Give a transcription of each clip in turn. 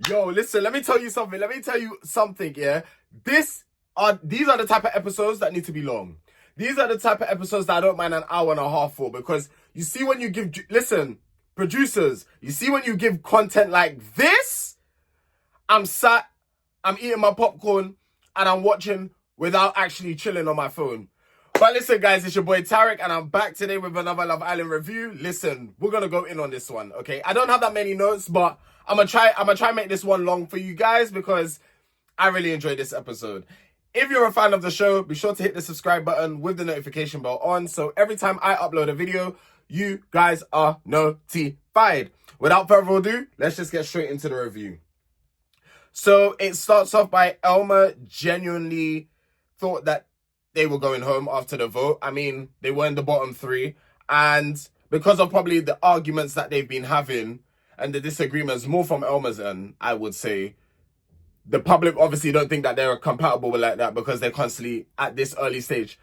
Yo, listen, let me tell you something. Yeah. These are the type of episodes that need to be long. These are the type of episodes that I don't mind an hour and a half for, because you see when you give, listen, producers, you see when you give content like this, I'm eating my popcorn, and I'm watching without actually chilling on my phone. But listen, guys, it's your boy Tarek, and I'm back today with another Love Island review. Listen, we're gonna go in on this one, okay? I don't have that many notes, but I'm gonna try and make this one long for you guys because I really enjoyed this episode. If you're a fan of the show, be sure to hit the subscribe button with the notification bell on, so every time I upload a video, you guys are notified. Without further ado, let's just get straight into the review. So it starts off by Elma genuinely thought that they were going home after the vote. I mean, they were in the bottom three. And because of probably the arguments that they've been having and the disagreements, more from Elma's end, I would say, the public obviously don't think that they're compatible like that because they're constantly at this early stage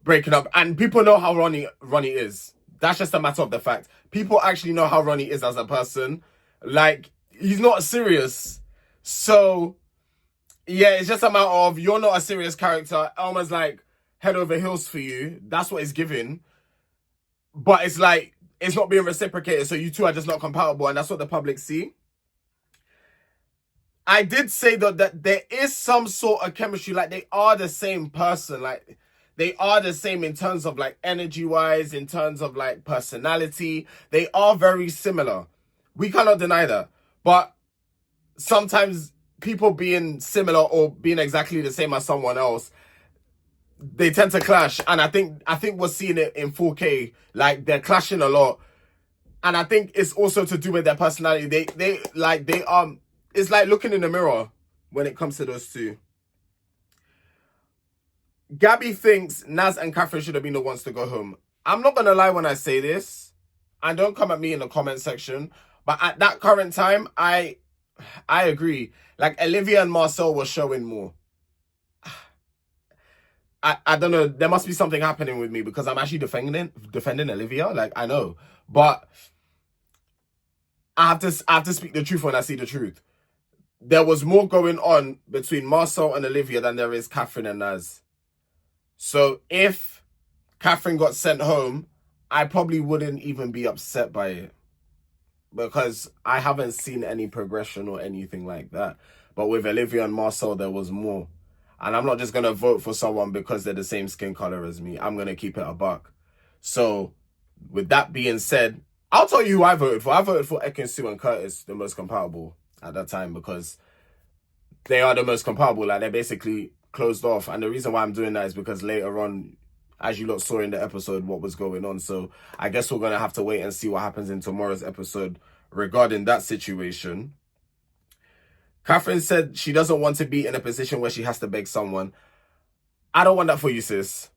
breaking up. And people know how Ronnie is. That's just a matter of the fact. People actually know how Ronnie is as a person. Like, he's not serious. So yeah, it's just a matter of, you're not a serious character. Elma's like head over heels for you. That's what it's giving. But it's like, it's not being reciprocated. So you two are just not compatible. And that's what the public see. I did say though that there is some sort of chemistry. Like, they are the same person. Like, they are the same in terms of like energy wise, in terms of like personality. They are very similar. We cannot deny that. But sometimes people being similar or being exactly the same as someone else, they tend to clash. And I think we're seeing it in 4K. Like, they're clashing a lot. And I think it's also to do with their personality. They it's like looking in the mirror when it comes to those two. Gabby thinks Naz and Catherine should have been the ones to go home. I'm not gonna lie when I say this, and don't come at me in the comment section, but at that current time, I agree. Like, Olivia and Marcel were showing more. I don't know. There must be something happening with me because I'm actually defending Olivia. Like, I know, but I have to speak the truth when I see the truth. There was more going on between Marcel and Olivia than there is Catherine and Naz. So if Catherine got sent home, I probably wouldn't even be upset by it, because I haven't seen any progression or anything like that. But with Olivia and Marcel, there was more. And I'm not just going to vote for someone because they're the same skin color as me. I'm going to keep it a buck. So with that being said, I'll tell you who I voted for. I voted for Ekin-su and Curtis, the most compatible at that time, because they are the most compatible. Like, they're basically closed off. And the reason why I'm doing that is because later on, as you lot saw in the episode, what was going on. So I guess we're going to have to wait and see what happens in tomorrow's episode regarding that situation. Catherine said she doesn't want to be in a position where she has to beg someone. I don't want that for you, sis.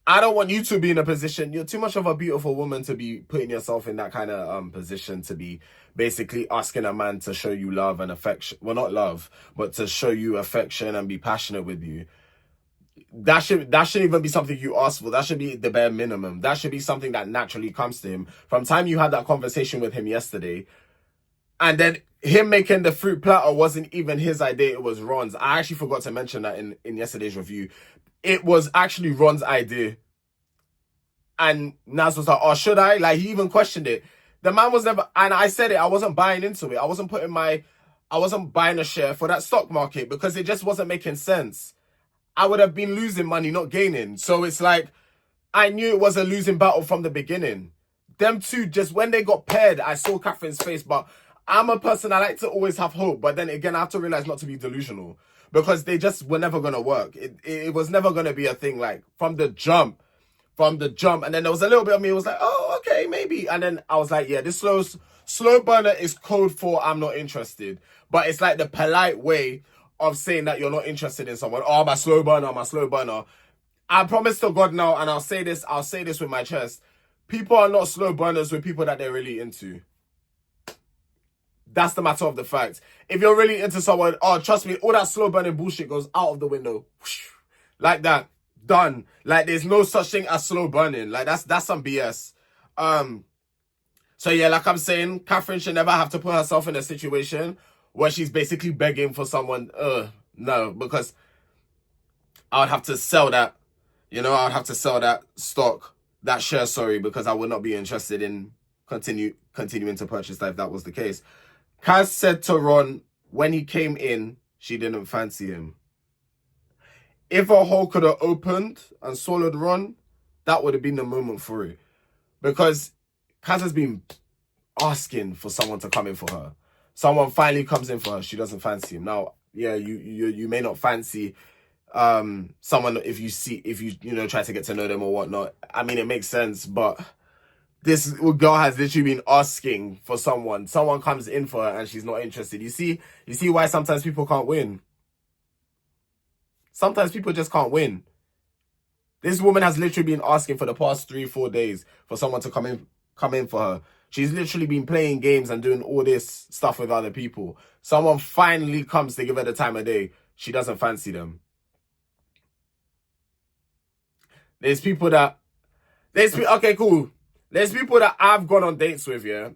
I don't want you to be in a position. You're too much of a beautiful woman to be putting yourself in that kind of position, to be basically asking a man to show you love and affection. Well, not love, but to show you affection and be passionate with you. That shouldn't even be something you ask for. That should be the bare minimum. That should be something that naturally comes to him. From time you had that conversation with him yesterday, and then him making the fruit platter wasn't even his idea, it was Ron's. I actually forgot to mention that in yesterday's review. It was actually Ron's idea. And Naz was like, oh, should I? Like, he even questioned it. The man was never, and I said it, I wasn't buying into it. I wasn't buying a share for that stock market because it just wasn't making sense. I would have been losing money, not gaining. So it's like, I knew it was a losing battle from the beginning. Them two, just when they got paired, I saw Catherine's face, but I'm a person, I like to always have hope. But then again, I have to realize not to be delusional, because they just were never going to work. It was never going to be a thing, like, from the jump. And then there was a little bit of me, it was like, oh, okay, maybe. And then I was like, yeah, this slow burner is code for I'm not interested. But it's like the polite way of saying that you're not interested in someone. Oh, I'm a slow burner. I promise to God now, and I'll say this with my chest. People are not slow burners with people that they're really into. That's the matter of the fact. If you're really into someone, oh, trust me, all that slow burning bullshit goes out of the window. Like that. Done. Like, there's no such thing as slow burning. Like, that's some BS. So yeah, like I'm saying, Catherine should never have to put herself in a situation where she's basically begging for someone. No, because I would have to sell that. I would have to sell that stock, that share, sorry, because I would not be interested in continuing to purchase that if that was the case. Kaz said to Ron when he came in, she didn't fancy him. If a hole could have opened and swallowed Ron, that would have been the moment for it. Because Kaz has been asking for someone to come in for her. Someone finally comes in for her. She doesn't fancy him. Now, yeah, you may not fancy someone if you try to get to know them or whatnot. I mean, it makes sense, but this girl has literally been asking for someone. Someone comes in for her and she's not interested. You see why sometimes people can't win. Sometimes people just can't win. This woman has literally been asking for the past 3-4 days for someone to come in for her. She's literally been playing games and doing all this stuff with other people. Someone finally comes to give her the time of day. She doesn't fancy them. Okay, cool. There's people that I've gone on dates with, yeah,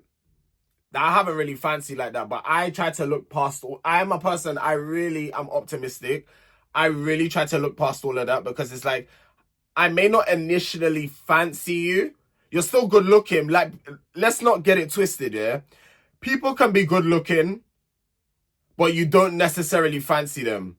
that I haven't really fancied like that, but I try to look past I am a person, I'm optimistic. I really try to look past all of that because it's like, I may not initially fancy you. You're still good looking. Like, let's not get it twisted, yeah? People can be good looking, but you don't necessarily fancy them.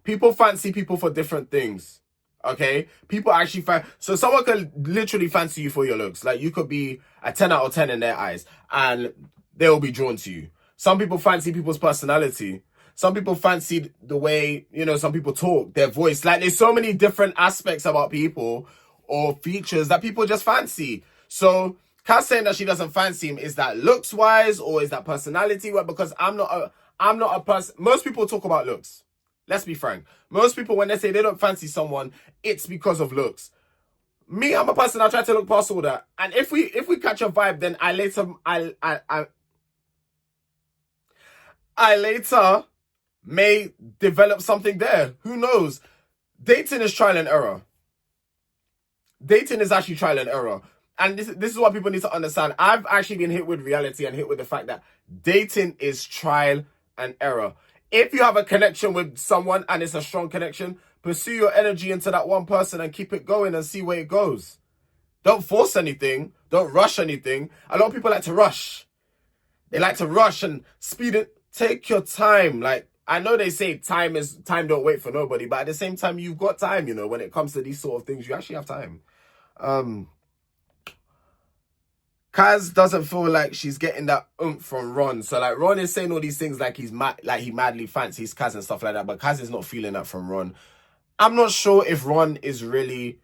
People fancy people for different things. Okay? People actually so someone can literally fancy you for your looks. Like, you could be a 10 out of 10 in their eyes and they'll be drawn to you. Some people fancy people's personality. Some people fancy the way, some people talk, their voice. Like, there's so many different aspects about people or features that people just fancy. So, Kaz saying that she doesn't fancy him, is that looks-wise or is that personality-wise? Because I'm not a person. Most people talk about looks. Let's be frank. Most people, when they say they don't fancy someone, it's because of looks. Me, I'm a person, I try to look past all that. And if we catch a vibe, then I later may develop something there. Who knows? Dating is trial and error. Dating is actually trial and error. And this is what people need to understand. I've actually been hit with reality and hit with the fact that dating is trial and error. If you have a connection with someone and it's a strong connection, pursue your energy into that one person and keep it going and see where it goes. Don't force anything. Don't rush anything. A lot of people like to rush. They like to rush and speed it. Take your time. Like, I know they say time don't wait for nobody, but at the same time, you've got time, when it comes to these sort of things, you actually have time. Kaz doesn't feel like she's getting that oomph from Ron. So, like, Ron is saying all these things like he madly fancies Kaz and stuff like that, but Kaz is not feeling that from Ron. I'm not sure if Ron is really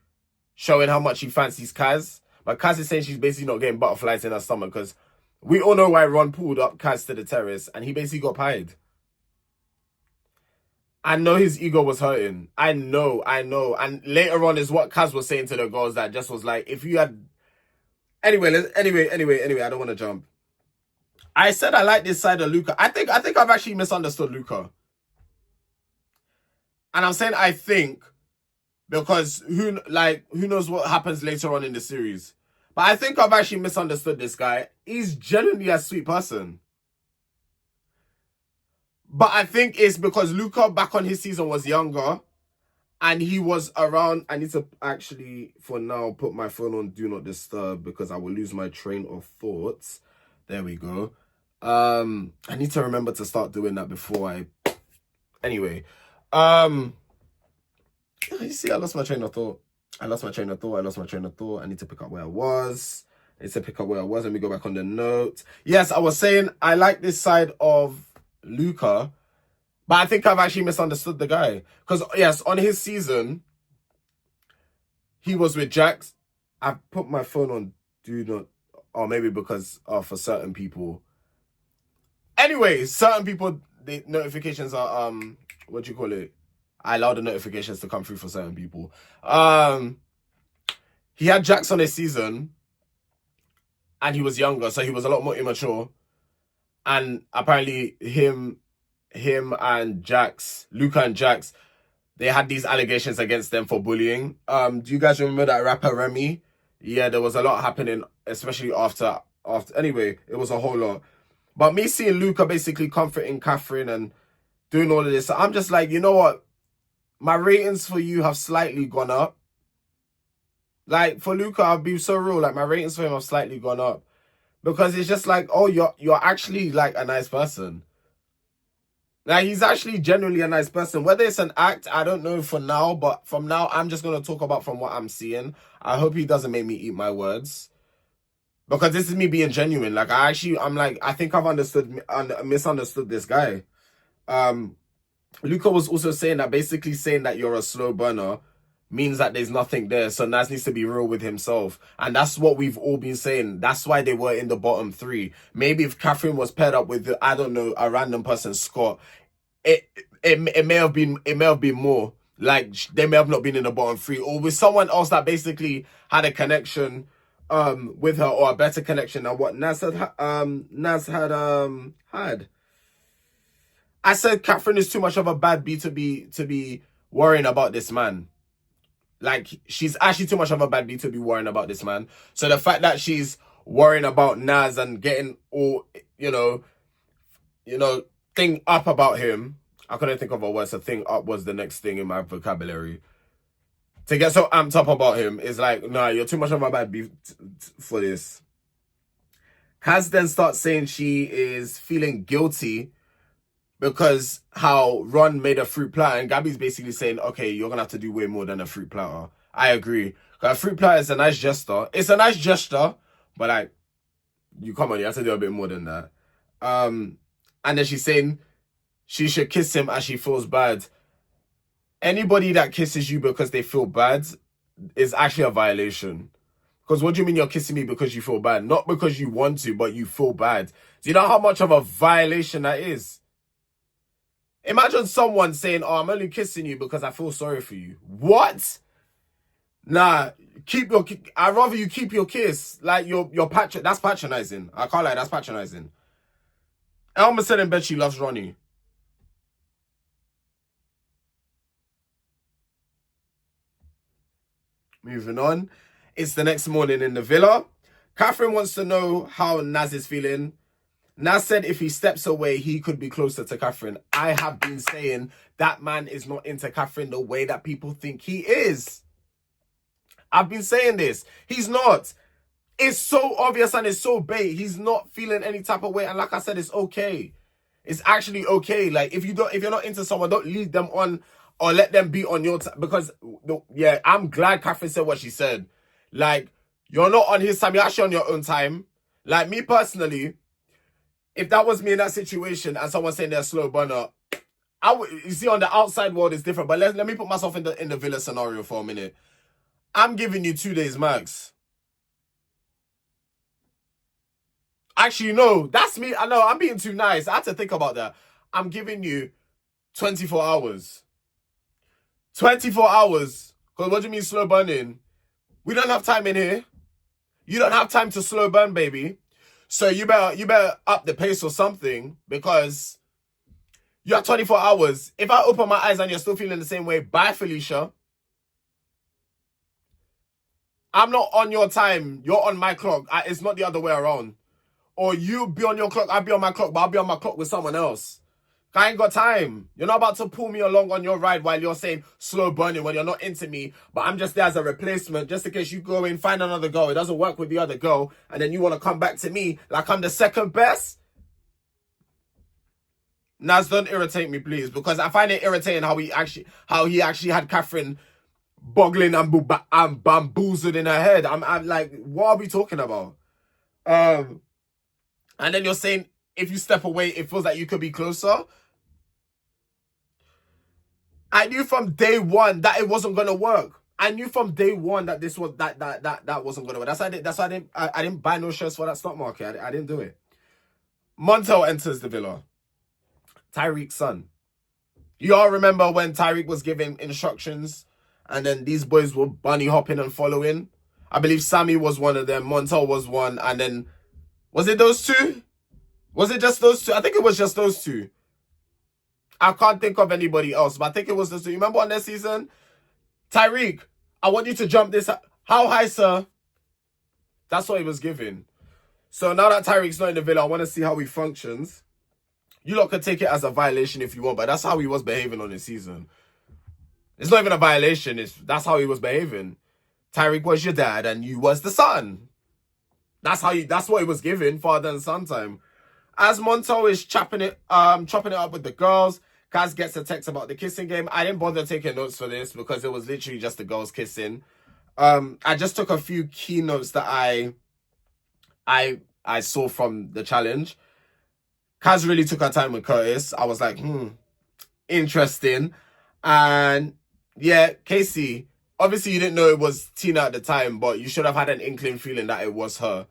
showing how much he fancies Kaz, but Kaz is saying she's basically not getting butterflies in her stomach because we all know why Ron pulled up Kaz to the terrace and he basically got pied. I know his ego was hurting. I know. And later on is what Kaz was saying to the girls that just was like, if you had... Anyway, I don't want to jump. I said I like this side of Luca. I think I've actually misunderstood Luca. And I'm saying I think because who knows what happens later on in the series. But I think I've actually misunderstood this guy. He's genuinely a sweet person. But I think it's because Luca back on his season was younger and he was around. I need to actually, for now, put my phone on Do Not Disturb because I will lose my train of thoughts. There we go. I need to remember to start doing that before I... Anyway. You see, I lost my train of thought. I need to pick up where I was. Let me go back on the note. Yes, I was saying I like this side of Luca, but I think I've actually misunderstood the guy. Because, yes, on his season, he was with Jax. I put my phone on Do Not... Or maybe because for certain people. Anyway, certain people, the notifications are... what do you call it? I allow the notifications to come through for certain people. He had Jax on his season. And he was younger, so he was a lot more immature. And apparently him and Jax, Luca and Jax, they had these allegations against them for bullying. Do you guys remember that rapper Remy? Yeah, there was a lot happening, especially after. Anyway, it was a whole lot. But me seeing Luca basically comforting Catherine and doing all of this, I'm just like, you know what? My ratings for you have slightly gone up. Like, for Luca, I'll be so real. Like, my ratings for him have slightly gone up. Because it's just like, oh, you're actually, like, a nice person. Like, he's actually genuinely a nice person. Whether it's an act, I don't know for now. But from now, I'm just going to talk about from what I'm seeing. I hope he doesn't make me eat my words. Because this is me being genuine. Like, I'm like, I think I've misunderstood this guy. Luca was also saying that, basically saying that you're a slow burner means that there's nothing there. So Naz needs to be real with himself. And that's what we've all been saying. That's why they were in the bottom three. Maybe if Catherine was paired up with, I don't know, a random person, Scott, it may have been more. Like, they may have not been in the bottom three. Or with someone else that basically had a connection with her, or a better connection than what Naz had. I said Catherine is too much of a bad bee to be worrying about this man. Like, she's actually too much of a bad bee to be worrying about this man. So the fact that she's worrying about Naz and getting all, thing up about him. I couldn't think of a word, so thing up was the next thing in my vocabulary. To get so amped up about him is like, nah, you're too much of a bad bee for this. Kaz then starts saying she is feeling guilty because how Ron made a fruit platter, and Gabby's basically saying, okay, you're going to have to do way more than a fruit platter. I agree. Because a fruit platter is a nice gesture. It's a nice gesture, but like, you have to do a bit more than that. And then she's saying she should kiss him as she feels bad. Anybody that kisses you because they feel bad is actually a violation. Because what do you mean you're kissing me because you feel bad? Not because you want to, but you feel bad. Do you know how much of a violation that is? Imagine someone saying, oh, I'm only kissing you because I feel sorry for you. What? Nah, I'd rather you keep your kiss. Like, that's patronizing. I can't lie, that's patronizing. Elma said in bed she loves Ronnie. Moving on. It's the next morning in the villa. Catherine wants to know how Naz is feeling. Naz said if he steps away, he could be closer to Catherine. I have been saying that man is not into Catherine the way that people think he is. I've been saying this. He's not. It's so obvious and it's so bait. He's not feeling any type of way. And like I said, it's okay. It's actually okay. Like, if you're not into someone, don't lead them on or let them be on your time. Because, yeah, I'm glad Catherine said what she said. Like, you're not on his time. You're actually on your own time. Like, me personally, if that was me in that situation and someone saying they're a slow burner, you see, on the outside world it's different. But let me put myself in the villa scenario for a minute. I'm giving you 2 days max. Actually, no, that's me. I know, I'm being too nice. I had to think about that. I'm giving you 24 hours. 24 hours. Because what do you mean slow burning? We don't have time in here. You don't have time to slow burn, baby. So you better up the pace or something, because you have 24 hours. If I open my eyes and you're still feeling the same way, bye, Felicia. I'm not on your time. You're on my clock. It's not the other way around. Or you be on your clock, I'll be on my clock, but I'll be on my clock with someone else. I ain't got time. You're not about to pull me along on your ride while you're saying slow burning when you're not into me, but I'm just there as a replacement, just in case you go in, find another girl, it doesn't work with the other girl, and then you want to come back to me like I'm the second best? Naz, don't irritate me, please, because I find it irritating how he actually had Catherine boggling and bamboozled in her head. I'm like, what are we talking about? And then you're saying if you step away, it feels like you could be closer. I knew from day one that it wasn't gonna work. I knew from day one that this was that wasn't gonna work. That's why I didn't buy no shirts for that stock market. I didn't do it. Montel enters the villa. Tyreek's son. You all remember when Tyreek was giving instructions and then these boys were bunny hopping and following? I believe Sammy was one of them, Montel was one, and then was it those two? Was it just those two? I think it was just those two. I can't think of anybody else, but I think it was those two. You remember on this season? Tyreek, I want you to jump this. How high, sir? That's what he was giving. So now that Tyreek's not in the villa, I want to see how he functions. You lot can take it as a violation if you want, but that's how he was behaving on the season. It's not even a violation. That's how he was behaving. Tyreek was your dad and you was the son. That's what he was given, father and son time. As Monto is chopping it up with the girls, Kaz gets a text about the kissing game. I didn't bother taking notes for this because it was literally just the girls kissing. I just took a few key notes that I saw from the challenge. Kaz really took her time with Curtis. I was like, interesting. And yeah, Casey, obviously you didn't know it was Tina at the time, but you should have had an inkling feeling that it was her.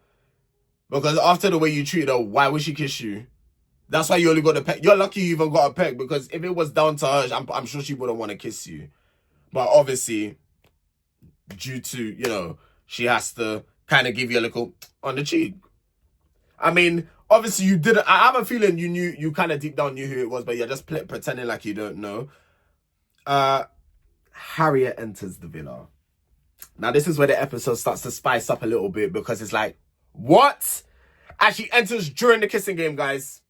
Because after the way you treated her, why would she kiss you? That's why you only got a peck. You're lucky you even got a peck, because if it was down to her, I'm sure she wouldn't want to kiss you. But obviously, due to, she has to kind of give you a little on the cheek. I mean, obviously you didn't. I have a feeling you kind of deep down knew who it was, but you're just pretending like you don't know. Harriet enters the villa. Now, this is where the episode starts to spice up a little bit, because it's like, what? And she enters during the kissing game, guys.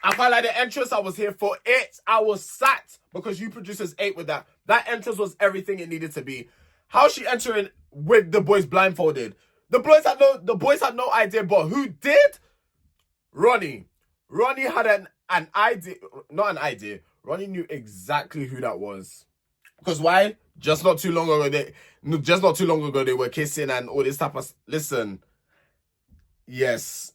I felt like the entrance, I was here for it. I was sat because you producers ate with that. That entrance was everything it needed to be. How she entering with the boys blindfolded? The boys had no idea, but who did? Ronnie. Ronnie had an idea, not an idea. Ronnie knew exactly who that was. Because why? Just not too long ago they were kissing and all this type of. Listen. Yes.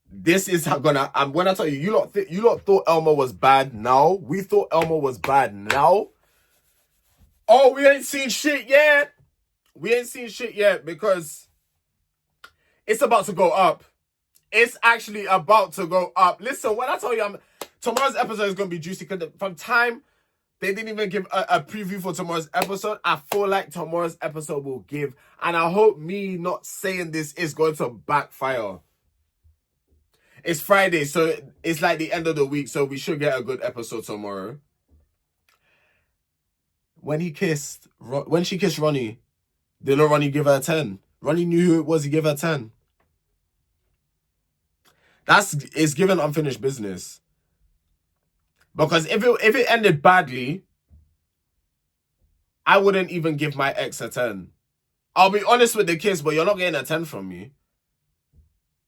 This is gonna. When I tell you, you lot thought Elma was bad now. We thought Elma was bad now. Oh, we ain't seen shit yet. We ain't seen shit yet, because it's about to go up. It's actually about to go up. Listen, when I tell you, tomorrow's episode is gonna be juicy, because from time they didn't even give a preview for tomorrow's episode. I feel like tomorrow's episode will give, and I hope me not saying this is going to backfire. It's Friday, so it's like the end of the week, so we should get a good episode tomorrow. When she kissed Ronnie, didn't Ronnie give her a 10? Ronnie knew who it was, he gave her 10. It's given unfinished business. Because if it ended badly, I wouldn't even give my ex a 10. I'll be honest with the kiss, but you're not getting a 10 from me.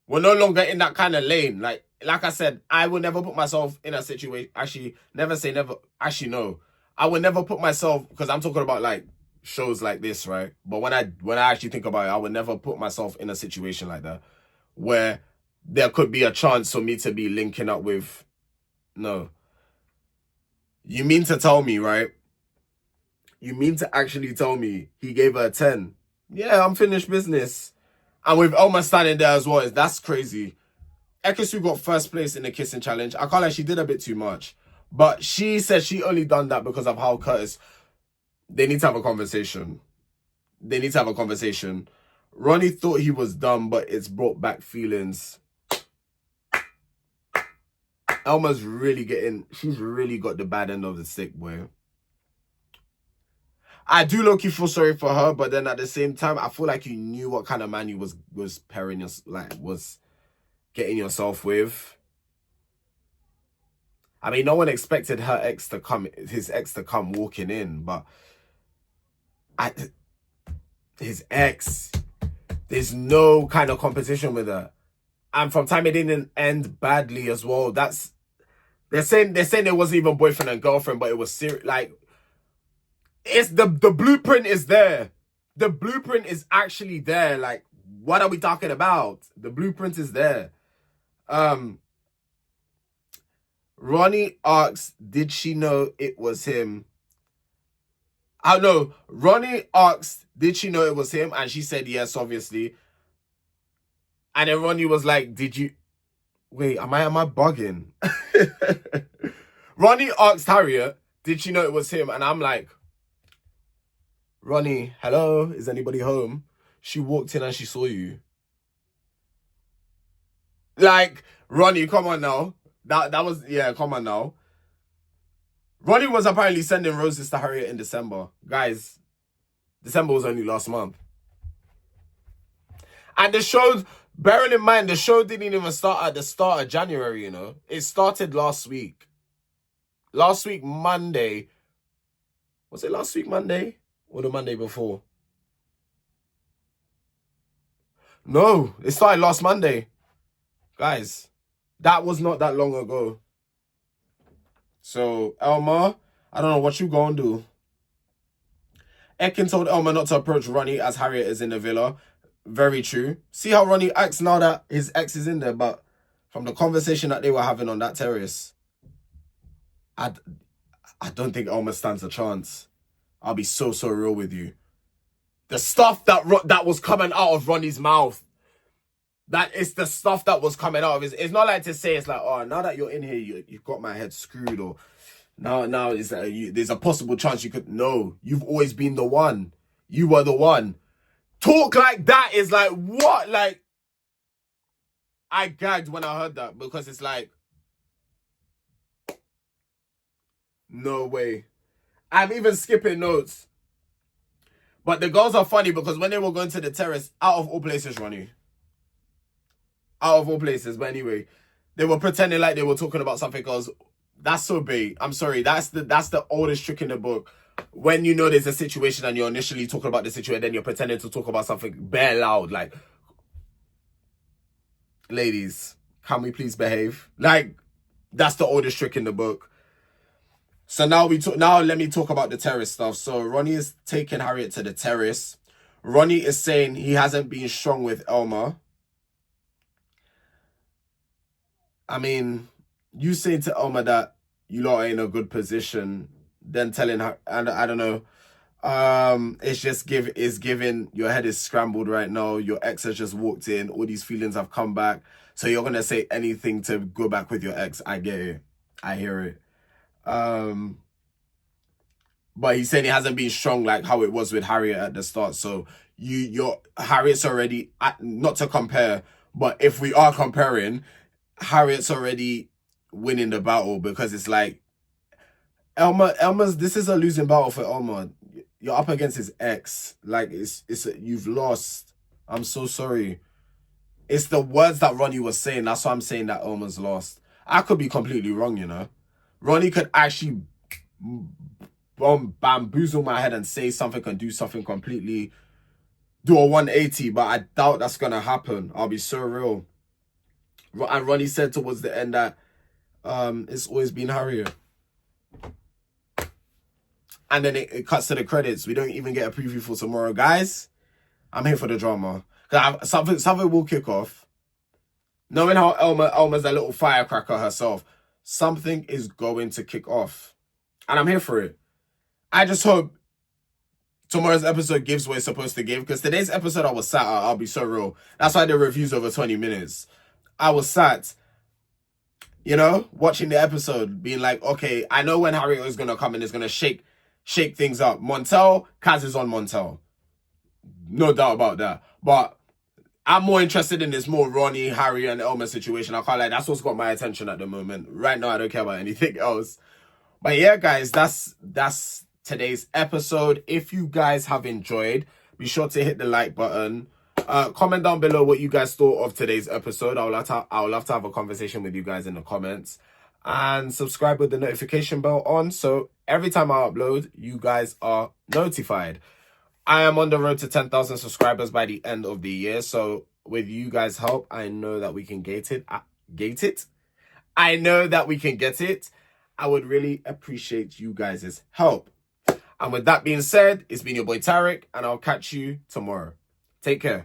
We're no longer in that kind of lane. Like I said, I will never put myself in a situation. Actually, never say never. Actually, no. I would never put myself, because I'm talking about like shows like this, right? But when I actually think about it, I would never put myself in a situation like that where there could be a chance for me to be linking up with. No. You mean to tell me, right? You mean to actually tell me he gave her a 10? Yeah, unfinished business. And with Elma standing there as well, that's crazy. Ekin-su got first place in the kissing challenge. I can't lie, she did a bit too much. But she said she only done that because of how Curtis. They need to have a conversation. Ronnie thought he was dumb, but it's brought back feelings. Elma's she's really got the bad end of the stick, boy. I do low-key feel sorry for her, but then at the same time, I feel like you knew what kind of man you was was getting yourself with. I mean, no one expected his ex to come walking in, but his ex, there's no kind of competition with her. And from time it didn't end badly as well. They're saying it wasn't even boyfriend and girlfriend, but it was serious. Like, it's the blueprint is there. The blueprint is actually there. Like, what are we talking about? The blueprint is there. Ronnie asks, did she know it was him? I know. Ronnie asked, did she know it was him? And she said yes, obviously. And then Ronnie was like, did you... Wait, am I bugging? Ronnie asked Harriet, did she know it was him? And I'm like, Ronnie, hello? Is anybody home? She walked in and she saw you. Like, Ronnie, come on now. That was... Yeah, come on now. Ronnie was apparently sending roses to Harriet in December. Guys, December was only last month. And the shows... Bearing in mind, the show didn't even start at the start of January, you know? It started last week. Last week, Monday. Was it last week, Monday? Or the Monday before? No, it started last Monday. Guys, that was not that long ago. So, Elma, I don't know what you gonna do. Ekin told Elma not to approach Ronnie as Harriet is in the villa. Very true. See how Ronnie acts now that his ex is in there, but from the conversation that they were having on that terrace, I don't think Elma stands a chance. I'll be so real with you. The stuff that was coming out of Ronnie's mouth, that is the stuff that was coming out of his. It's not like to say it's like, oh, now that you're in here, you've got my head screwed, or now it's there's a possible chance you could. No, you've always been the one. You were the one. Talk like that is like, what? Like, I gagged when I heard that, because it's like, no way. I'm even skipping notes. But the girls are funny because when they were going to the terrace, out of all places, Ronnie. Out of all places. But anyway, they were pretending like they were talking about something else. That's so bait. I'm sorry. That's the oldest trick in the book. When you know there's a situation and you're initially talking about the situation, then you're pretending to talk about something bare loud. Like, ladies, can we please behave? Like, that's the oldest trick in the book. So now let me talk about the terrace stuff. So Ronnie is taking Harriet to the terrace. Ronnie is saying he hasn't been strong with Elma. I mean, you saying to Elma that you lot are in a good position, then telling her, and I don't know. It's just giving your head is scrambled right now. Your ex has just walked in. All these feelings have come back. So you're gonna say anything to go back with your ex. I get it. I hear it. But he's saying he hasn't been strong like how it was with Harriet at the start. So your Harriet's already, not to compare, but if we are comparing, Harriet's already winning the battle, because it's like Elma's this is a losing battle for Elma. You're up against his ex. Like you've lost. I'm so sorry. It's the words that Ronnie was saying. That's why I'm saying that Elma's lost. I could be completely wrong, you know. Ronnie could actually bamboozle my head and say something and do something completely, do a 180, but I doubt that's gonna happen. I'll be so real. And Ronnie said towards the end that it's always been Harriet. And then it cuts to the credits. We don't even get a preview for tomorrow. Guys, I'm here for the drama. Something will kick off. Knowing how Elma's a little firecracker herself, something is going to kick off. And I'm here for it. I just hope tomorrow's episode gives what it's supposed to give. Because today's episode, I was sat, I'll be so real. That's why the review's over 20 minutes. I was sat, you know, watching the episode, being like, okay, I know when Harriet is going to come and is going to shake things up. Montel, Kaz is on Montel. No doubt about that. But I'm more interested in this more Ronnie, Harry, and Elma situation. I can't lie, that's what's got my attention at the moment. Right now, I don't care about anything else. But yeah, guys, that's today's episode. If you guys have enjoyed, be sure to hit the like button. Comment down below what you guys thought of today's episode. I would love to have a conversation with you guys in the comments. And subscribe with the notification bell on, so every time I upload, you guys are notified. I am on the road to 10,000 subscribers by the end of the year. So with you guys' help, I know that we can gate it. I know that we can get it. I would really appreciate you guys' help. And with that being said, it's been your boy Tarek, and I'll catch you tomorrow. Take care.